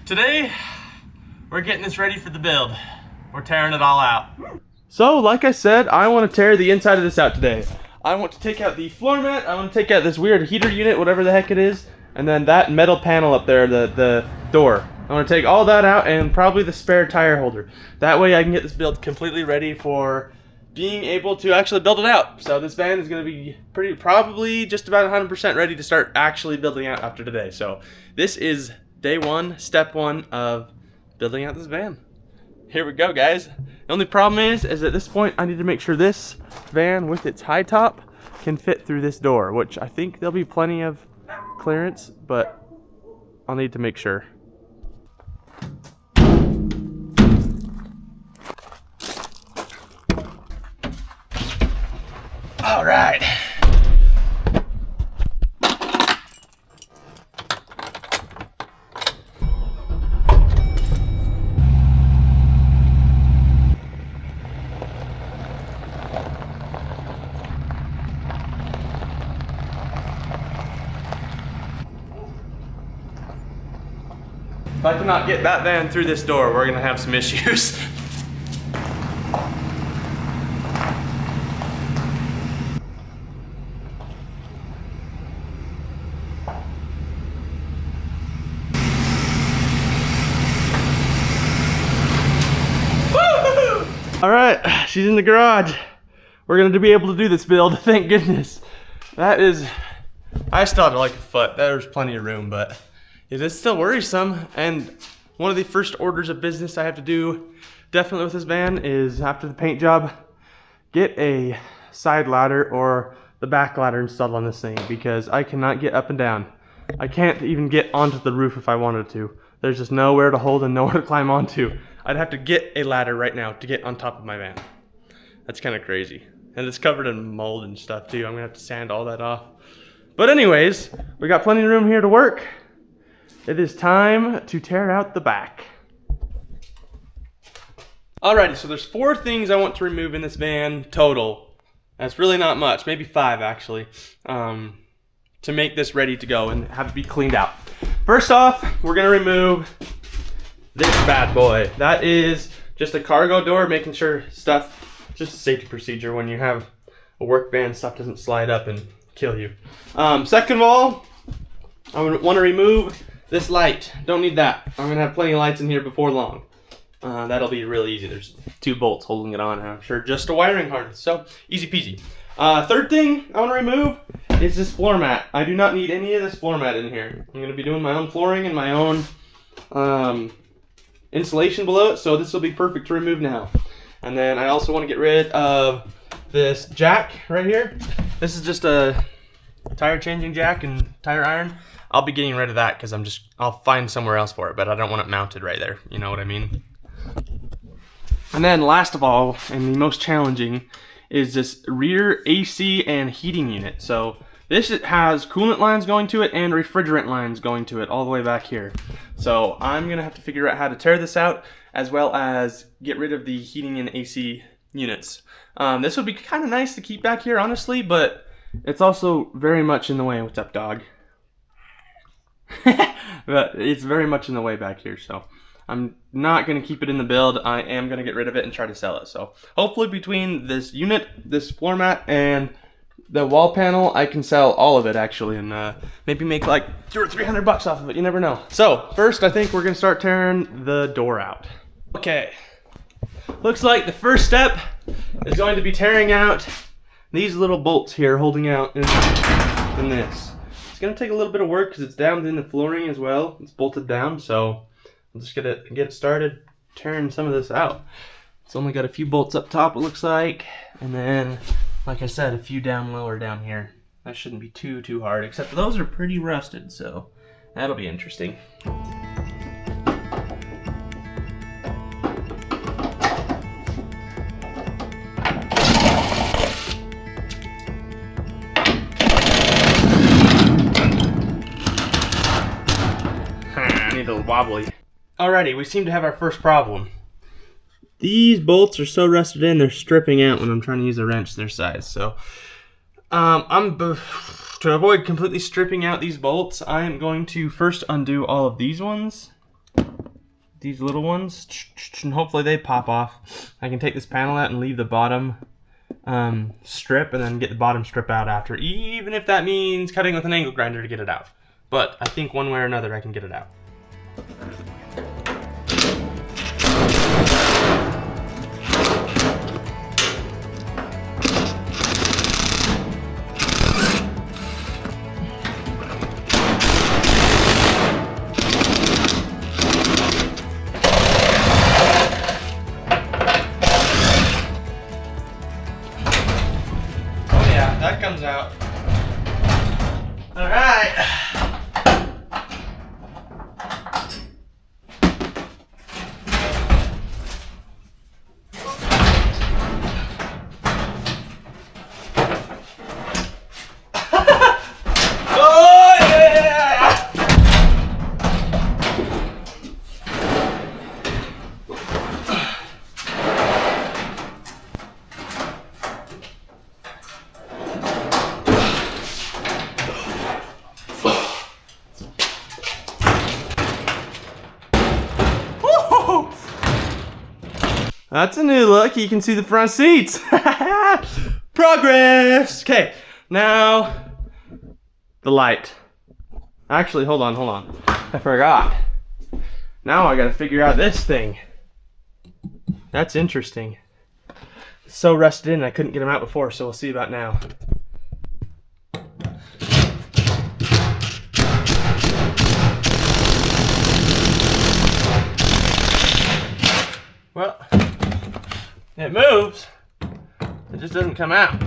Today, we're getting this ready for the build. We're tearing it all out. So, like I said, I want to tear the inside of this out today. I want to take out the floor mat, I want to take out this weird heater unit, whatever the heck it is, and then that metal panel up there, the door. I want to take all that out and probably the spare tire holder. That way I can get this build completely ready for being able to actually build it out. So this van is going to be probably just about 100% ready to start actually building out after today. So this is day one, step one of building out this van. Here we go, guys. The only problem is at this point I need to make sure this van with its high top can fit through this door, which I think there'll be plenty of clearance, but I'll need to make sure. All right. If I cannot get that van through this door, we're gonna have some issues. All right, she's in the garage. We're gonna be able to do this build, thank goodness. That is, I still have like a foot. There's plenty of room, but it is still worrisome. And one of the first orders of business I have to do, definitely with this van, is after the paint job, get a side ladder or the back ladder installed on this thing, because I cannot get up and down. I can't even get onto the roof if I wanted to. There's just nowhere to hold and nowhere to climb onto. I'd have to get a ladder right now to get on top of my van. That's kind of crazy. And it's covered in mold and stuff too. I'm gonna have to sand all that off. But anyways, we got plenty of room here to work. It is time to tear out the back. Alrighty, so there's 4 things I want to remove in this van total. That's really not much, maybe 5 actually, to make this ready to go and have it be cleaned out. First off, we're gonna remove this bad boy. That is just a cargo door, making sure stuff, just a safety procedure when you have a work van, stuff doesn't slide up and kill you. Second of all, I want to remove this light. Don't need that. I'm gonna have plenty of lights in here before long. That'll be really easy. There's 2 bolts holding it on, and I'm sure just a wiring harness, so easy peasy. Third thing I want to remove is this floor mat. I do not need any of this floor mat in here. I'm gonna be doing my own flooring and my own insulation below it, so this will be perfect to remove now. And then I also want to get rid of this jack right here. This is just a tire changing jack and tire iron. I'll be getting rid of that because I'll find somewhere else for it, but I don't want it mounted right there. You know what I mean? And then last of all, and the most challenging, is this rear AC and heating unit. So this has coolant lines going to it and refrigerant lines going to it all the way back here. So I'm gonna have to figure out how to tear this out, as well as get rid of the heating and AC units. This would be kind of nice to keep back here, honestly, but it's also very much in the way. What's up, dog? But it's very much in the way back here, so I'm not going to keep it in the build. I am going to get rid of it and try to sell it. So hopefully between this unit, this floor mat, and the wall panel, I can sell all of it actually, and maybe make like $200 or $300 off of it. You never know. So first, I think we're going to start tearing the door out. Okay, looks like the first step is going to be tearing out these little bolts here, holding out in this. It's gonna take a little bit of work because it's down in the flooring as well. It's bolted down, so I'm just gonna get it started tearing some of this out. It's only got a few bolts up top, it looks like, and then, like I said, a few down lower down here. That shouldn't be too hard, except those are pretty rusted, so that'll be interesting. A little wobbly. Alrighty, we seem to have our first problem. These bolts are so rusted in, they're stripping out when I'm trying to use a wrench their size. So, to avoid completely stripping out these bolts, I am going to first undo all of these ones. these little ones, and hopefully they pop off. I can take this panel out and leave the bottom strip, and then get the bottom strip out after, even if that means cutting with an angle grinder to get it out. But I think one way or another I can get it out. That comes out. All right. Oh yeah! That's a new look. You can see the front seats. Progress. Okay, now the light. Actually, hold on. I forgot. Now I gotta figure out this thing. That's interesting. It's so rusted in, I couldn't get them out before, so we'll see about now. Well, it moves. It just doesn't come out.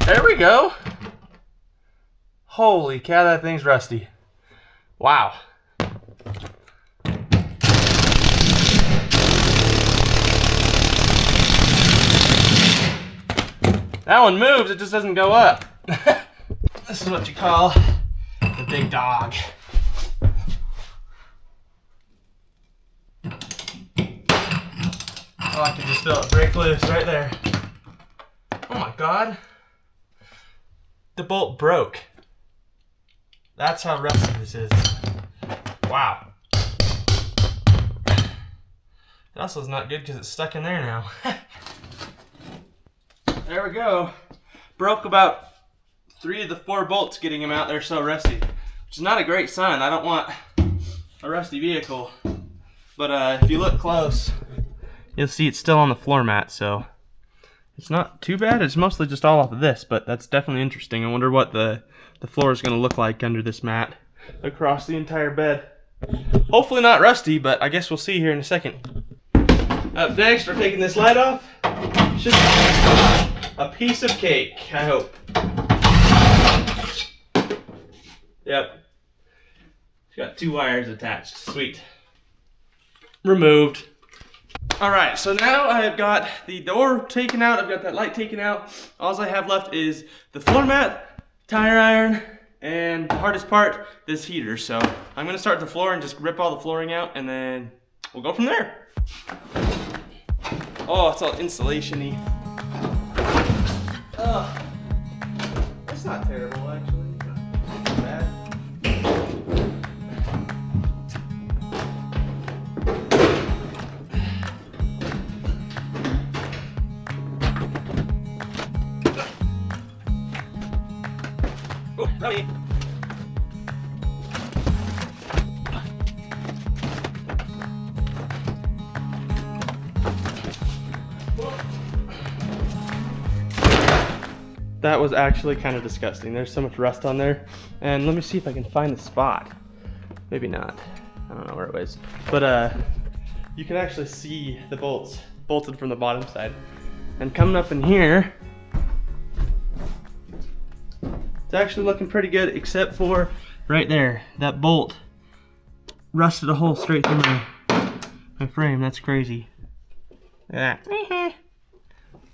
There we go. Holy cow, that thing's rusty. Wow. That one moves, it just doesn't go up. This is what you call the big dog. Oh, I can just feel it break loose right there. Oh my god. The bolt broke. That's how rusty this is. Wow. It also is not good because it's stuck in there now. There we go. Broke about 3 of the 4 bolts getting them out. They're so rusty. Which is not a great sign. I don't want a rusty vehicle. But if you look close, you'll see it's still on the floor mat, so it's not too bad. It's mostly just all off of this, but that's definitely interesting. I wonder what the floor is going to look like under this mat across the entire bed. Hopefully not rusty, but I guess we'll see here in a second. Up next, we're taking this light off. Should be a piece of cake, I hope. Yep. It's got 2 wires attached. Sweet. Removed. Alright, so now I've got the door taken out, I've got that light taken out. All I have left is the floor mat, tire iron, and the hardest part, this heater. So I'm going to start the floor and just rip all the flooring out, and then we'll go from there. Oh, it's all insulation-y. It's not terrible, actually. Not too bad. Oh, ready. That was actually kind of disgusting. There's so much rust on there. And let me see if I can find the spot. Maybe not. I don't know where it was. But you can actually see the bolts bolted from the bottom side. And coming up in here, it's actually looking pretty good, except for right there. That bolt rusted a hole straight through my frame. That's crazy. Yeah.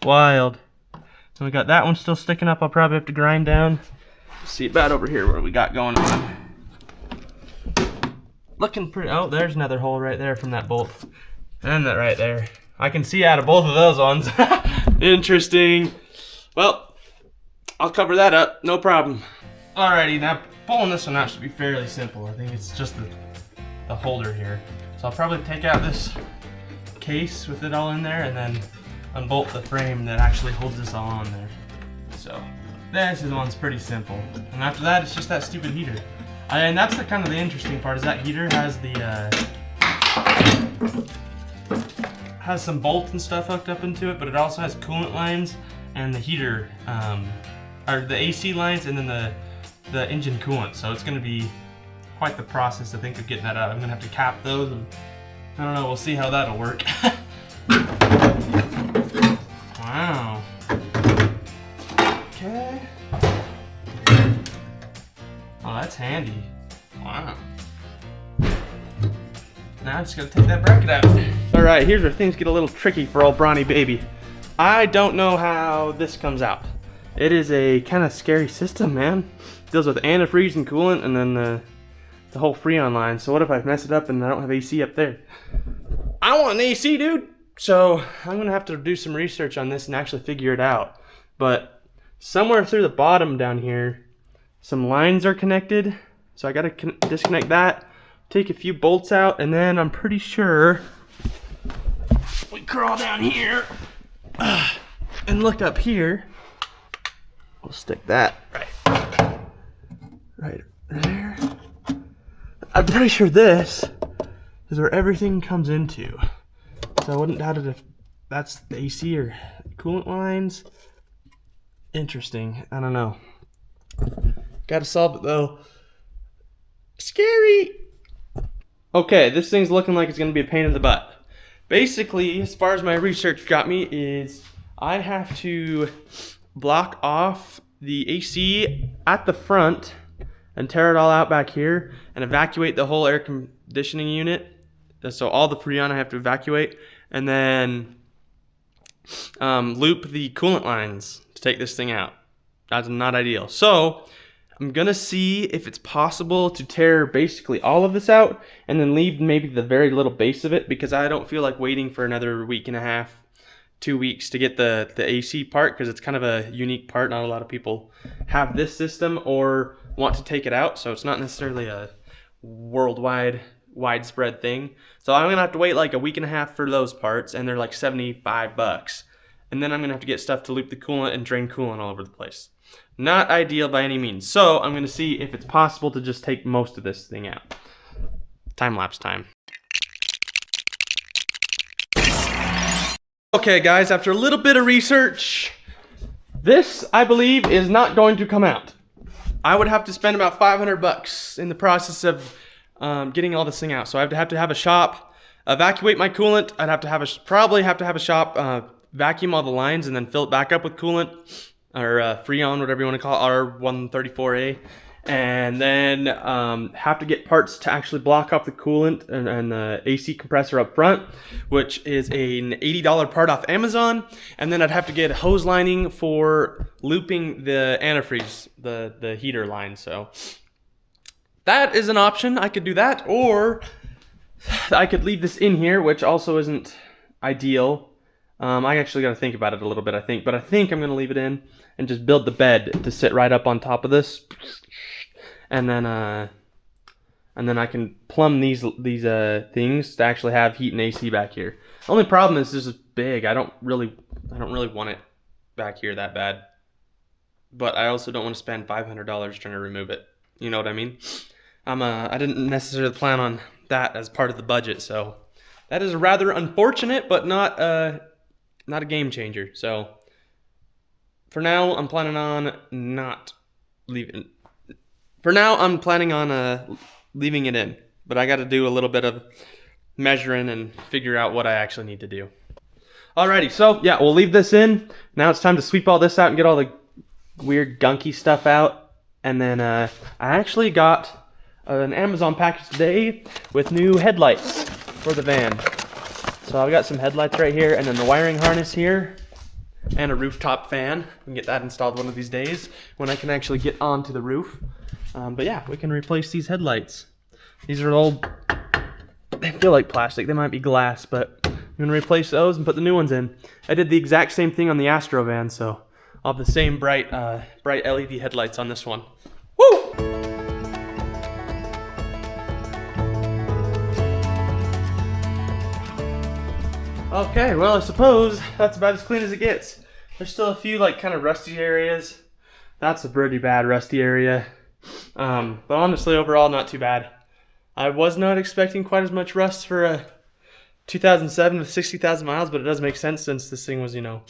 Wild. And we got that one still sticking up. I'll probably have to grind down. See about over here what we got going on. Looking pretty. Oh, there's another hole right there from that bolt. And that right there. I can see out of both of those ones. Interesting. Well, I'll cover that up. No problem. Alrighty, now pulling this one out should be fairly simple. I think it's just the holder here. So I'll probably take out this case with it all in there and then unbolt the frame that actually holds this all on there. So this one's pretty simple. And after that, it's just that stupid heater. And that's the kind of the interesting part, is that heater has has some bolts and stuff hooked up into it, but it also has coolant lines and the heater, or the AC lines, and then the engine coolant. So it's going to be quite the process, I think, of getting that out. I'm going to have to cap those, and I don't know, we'll see how that'll work. Wow. Okay. Oh, that's handy. Wow. Now I just gotta take that bracket out. All right, here's where things get a little tricky for old Brawny baby. I don't know how this comes out. It is a kind of scary system, man. It deals with antifreeze and coolant, and then the whole Freon line. So what if I mess it up and I don't have AC up there? I want an AC, dude. So I'm gonna have to do some research on this and actually figure it out. But somewhere through the bottom down here, some lines are connected. So I gotta disconnect that, take a few bolts out, and then I'm pretty sure we crawl down here and look up here. We'll stick that right there. I'm pretty sure this is where everything comes into. So I wouldn't doubt it if that's the AC or coolant lines. Interesting. I don't know. Gotta solve it though. Scary. Okay, this thing's looking like it's gonna be a pain in the butt. Basically, as far as my research got me, is I have to block off the AC at the front and tear it all out back here and evacuate the whole air conditioning unit. So all the Freon I have to evacuate, and then loop the coolant lines to take this thing out. That's not ideal. So I'm gonna see if it's possible to tear basically all of this out and then leave maybe the very little base of it, because I don't feel like waiting for another week and a half, 2 weeks to get the AC part, because it's kind of a unique part. Not a lot of people have this system or want to take it out, so it's not necessarily a widespread thing. So I'm gonna have to wait like a week and a half for those parts, and they're like $75. And then I'm gonna have to get stuff to loop the coolant and drain coolant all over the place. Not ideal by any means. So I'm gonna see if it's possible to just take most of this thing out. Time-lapse time. Okay guys, after a little bit of research, this, I believe, is not going to come out. I would have to spend about $500 in the process of getting all this thing out. So I'd have to have a shop evacuate my coolant. I'd have to probably have to have a shop vacuum all the lines and then fill it back up with coolant, or Freon, whatever you want to call it, R134A. And then have to get parts to actually block off the coolant and the AC compressor up front, which is an $80 part off Amazon. And then I'd have to get a hose lining for looping the antifreeze, the heater line. So that is an option. I could do that, or I could leave this in here, which also isn't ideal. I actually got to think about it a little bit, I think. But I think I'm going to leave it in and just build the bed to sit right up on top of this. And then I can plumb these things to actually have heat and AC back here. The only problem is this is big. I don't really want it back here that bad. But I also don't want to spend $500 trying to remove it. You know what I mean? I didn't necessarily plan on that as part of the budget, so that is rather unfortunate, but not a game changer. So for now, I'm planning on not leaving. For now, I'm planning on leaving it in, but I got to do a little bit of measuring and figure out what I actually need to do. Alrighty, so yeah, we'll leave this in. Now it's time to sweep all this out and get all the weird gunky stuff out. And then I actually got an Amazon package today with new headlights for the van. So I've got some headlights right here, and then the wiring harness here, and a rooftop fan. We can get that installed one of these days when I can actually get onto the roof. But yeah, we can replace these headlights. These are old, they feel like plastic, they might be glass, but I'm gonna replace those and put the new ones in. I did the exact same thing on the Astro van, so I'll have the same bright LED headlights on this one. Woo! Okay, well, I suppose that's about as clean as it gets. There's still a few like kind of rusty areas. That's a pretty bad rusty area. But honestly, overall, not too bad. I was not expecting quite as much rust for a 2007 with 60,000 miles, but it does make sense since this thing was, you know,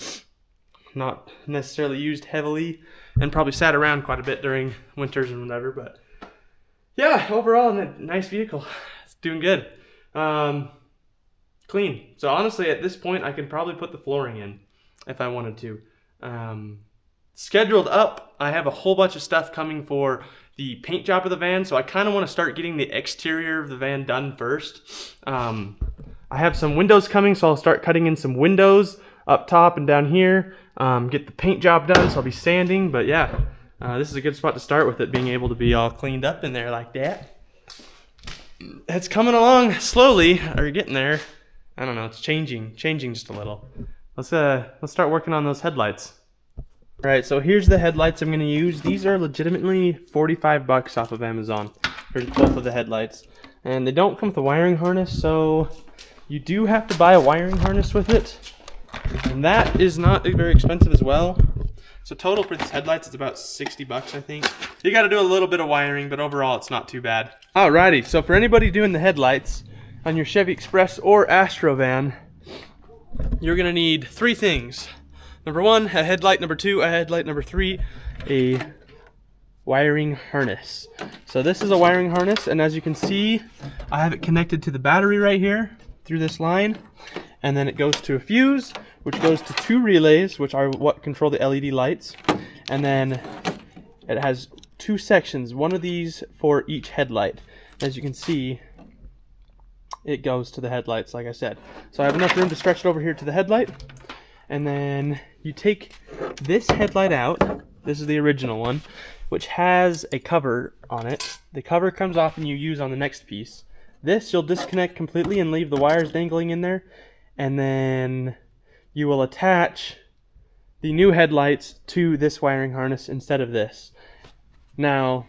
not necessarily used heavily and probably sat around quite a bit during winters and whatever. But yeah, overall, a nice vehicle. It's doing good. Clean. So honestly, at this point, I can probably put the flooring in if I wanted to. Scheduled up, I have a whole bunch of stuff coming for the paint job of the van, so I kind of want to start getting the exterior of the van done first. I have some windows coming, so I'll start cutting in some windows up top and down here. Get the paint job done, so I'll be sanding. But yeah, this is a good spot to start with it being able to be all cleaned up in there like that. It's coming along slowly, or getting there. I don't know, it's changing just a little. Let's start working on those headlights. All right, so here's the headlights I'm going to use. These are legitimately 45 bucks off of Amazon for both of the headlights. And they don't come with a wiring harness, so you do have to buy a wiring harness with it. And that is not very expensive as well. So total for these headlights is about 60 bucks, I think. You got to do a little bit of wiring, but overall it's not too bad. Alrighty, so for anybody doing the headlights on your Chevy Express or Astro van, you're going to need three things. Number one, a headlight. Number two, a headlight. Number three, a wiring harness. So this is a wiring harness, and as you can see, I have it connected to the battery right here through this line, and then it goes to a fuse, which goes to two relays, which are what control the LED lights, and then it has two sections, one of these for each headlight. As you can see, it goes to the headlights, like I said. So I have enough room to stretch it over here to the headlight. And then you take this headlight out. This is the original one, which has a cover on it. The cover comes off and you use on the next piece. This you'll disconnect completely and leave the wires dangling in there. And then you will attach the new headlights to this wiring harness instead of this. Now,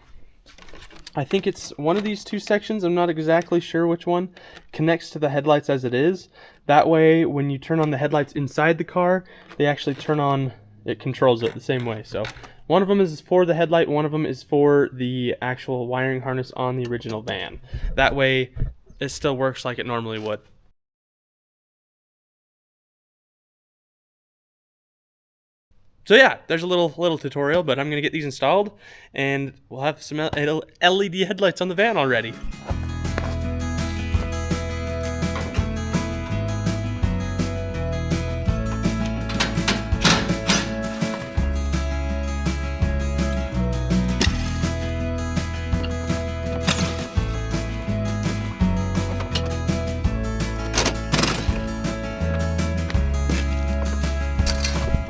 I think it's one of these two sections, I'm not exactly sure which one, connects to the headlights as it is. That way, when you turn on the headlights inside the car, they actually turn on, it controls it the same way. So one of them is for the headlight, one of them is for the actual wiring harness on the original van. That way, it still works like it normally would. So yeah, there's a little tutorial, but I'm gonna get these installed, and we'll have some LED headlights on the van already.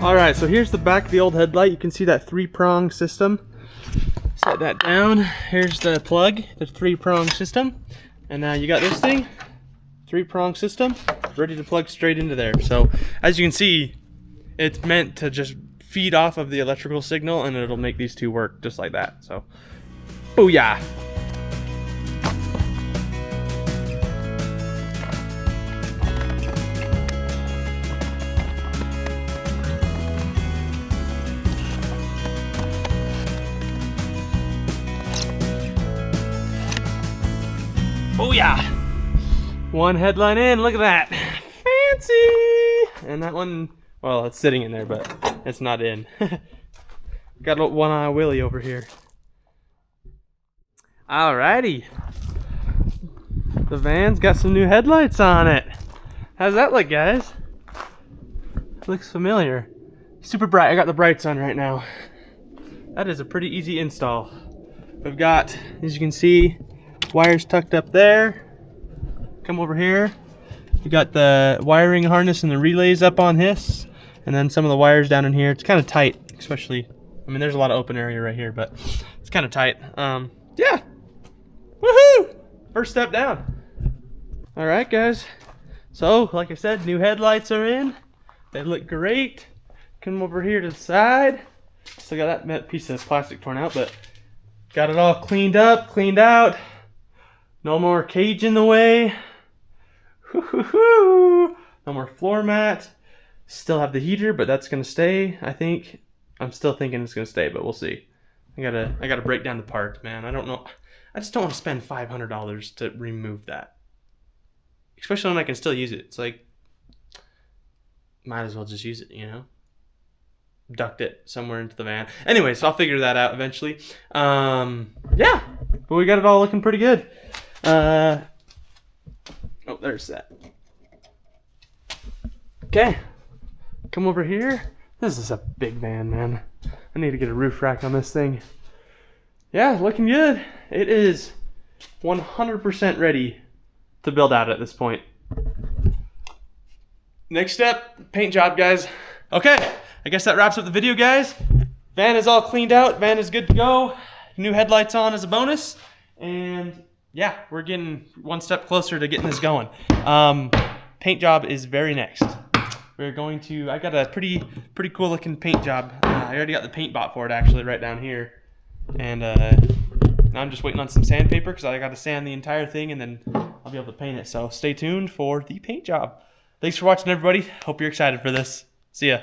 Alright, so here's the back of the old headlight. You can see that three-prong system. Set that down. Here's the plug, the three-prong system. And now you got this thing, three-prong system, ready to plug straight into there. So as you can see, it's meant to just feed off of the electrical signal and it'll make these two work just like that. So, booyah! Oh yeah! One headlight in, look at that! Fancy! And that one, well, it's sitting in there, but it's not in. Got a one-eye Willie over here. Alrighty. The van's got some new headlights on it. How's that look, guys? Looks familiar. Super bright. I got the brights on right now. That is a pretty easy install. We've got, as you can see, wires tucked up there. Come over here. We got the wiring harness and the relays up on this, and then some of the wires down in here. It's kind of tight, especially, I mean, there's a lot of open area right here, but it's kind of tight. Yeah. Woohoo! First step down. All right, guys. So, like I said, new headlights are in. They look great. Come over here to the side. Still got that piece of plastic torn out, but got it all cleaned up, cleaned out. No more cage in the way. Woo-hoo-hoo. No more floor mat. Still have the heater, but that's gonna stay. I think. I'm still thinking it's gonna stay, but we'll see. I gotta break down the part, man. I don't know. I just don't want to spend $500 to remove that, especially when I can still use it. It's like, might as well just use it, you know. Duct it somewhere into the van. Anyway, so I'll figure that out eventually. Yeah, but we got it all looking pretty good. Oh, there's that. Okay, come over here. This is a big van, man. I need to get a roof rack on this thing. Yeah, looking good. It is 100% ready to build out at this point. Next step, paint job, guys. Okay, I guess that wraps up the video, guys. Van is all cleaned out. Van is good to go. New headlights on as a bonus. And yeah, we're getting one step closer to getting this going. Paint job is very next. We're going to, I got a pretty cool looking paint job. I already got the paint bot for it actually right down here. And now I'm just waiting on some sandpaper because I got to sand the entire thing and then I'll be able to paint it. So stay tuned for the paint job. Thanks for watching, everybody. Hope you're excited for this. See ya.